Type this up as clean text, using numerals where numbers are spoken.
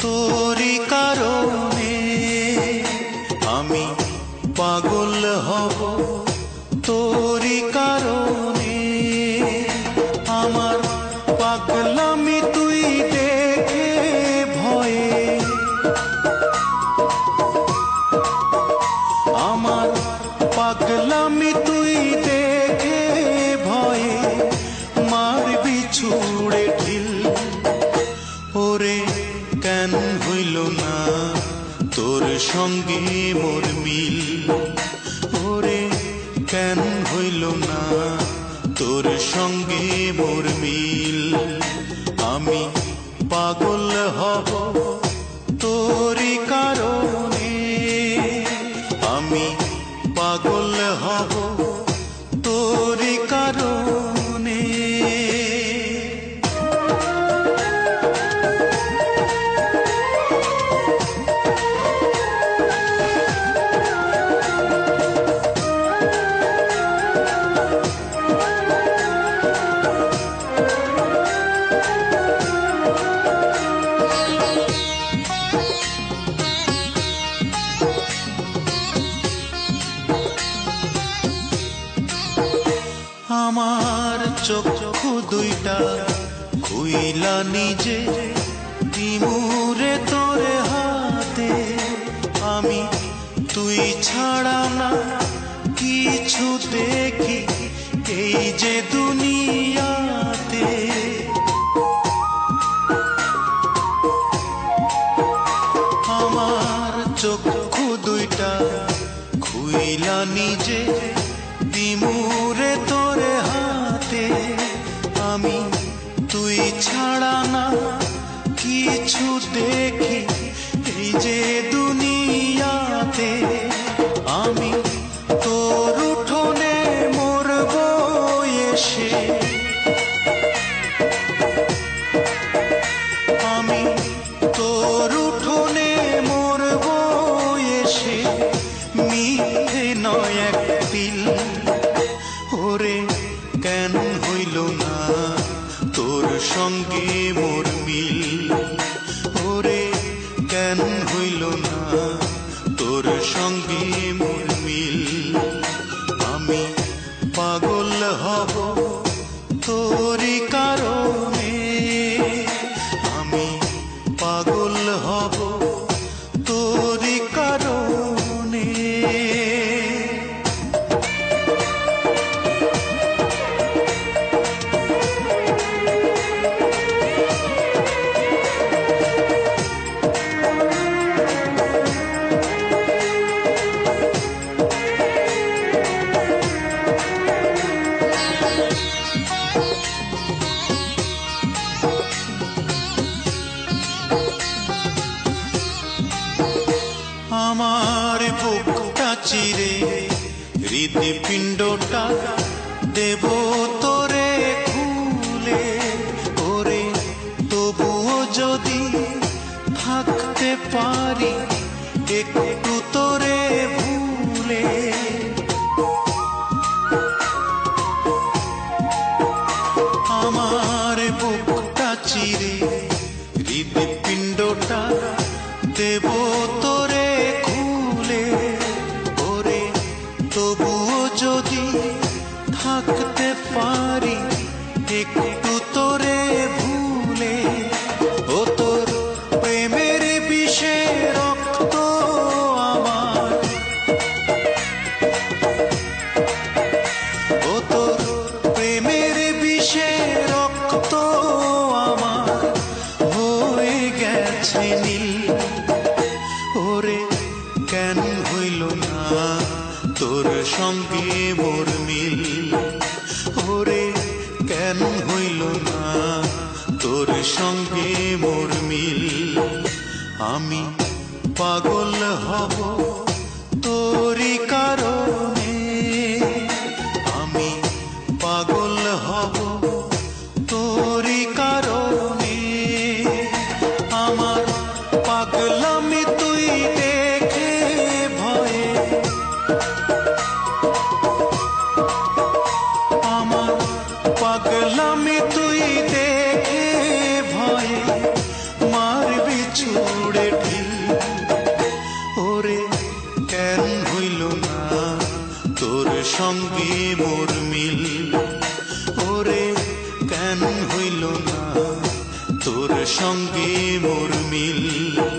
তোরি কারণে আমি পাগল হব, তোরি কারণে আমার পাগলামি তুই দেখে ভয়ে, আমার পাগলামি তুই দেখে ভয়ে মারবি ছুড়ে ঢিল। ওরে কেন হইল না তোর সঙ্গে মোর মিল, ওরে কেন হইল না তোর সঙ্গে মোর মিল। আমি পাগল হব তোরি কারণে, আমি পাগল হব তোরি কারণে। আমার চক্ষু দুইটা খুইলা নিজে দিমুরে তোরে হাতে, আমি তুই ছাড়া না কিছু দেখি এই যে দুনিয়াতে। আমার চক্ষু দুইটা খুইলা নিজে দিমুরে তোরে হাতে, আমি তুই ছাড়া না কিছু দেখি এই যে দুনিয়াতে। আমি তোর উঠোনে মরব এসে, আমি তোর উঠোনে মরব এসে মিথ্যে নয় এক দিল। ওরে কেন হইল না তোর সঙ্গে মোর মিল, ওরে কেন হইল না তোর সঙ্গে মোর মিল। আমি পাগল হব তোরি কারণে, আমি পাগল হব তোরি কারণে। আমার বুকটা চিরে হৃদপিণ্ডটা দেব তোরে খুলে, ওরে তবুও যদি থাকতে পারি একটু তোরে ভুলে। আমার বুকটা চিরে হৃদপিণ্ডটা দেব তোরে খুলে, ওরে তবুও যদি থাকতে পারি একটু তোরে ভুলে। ও তোর প্রেমের বিষে রক্ত আমার, ও তোর প্রেমের বিষে রক্ত আমার হয়ে গেছে নীল। ওরে কেন হইল না তোর সঙ্গে মোর মিল, ওরে কেন হইল না তোর সঙ্গে মোর মিল। আমি পাগল হব তোরি কারণে, আমি পাগল হব তোরি কারণে। আমার পাগলামি তুই দেখে ভয়ে, আমার পাগলামি তুই দেখে ভয়ে মারবি ছুড়ে। কেন হইল না তোর সঙ্গে মোর মিল।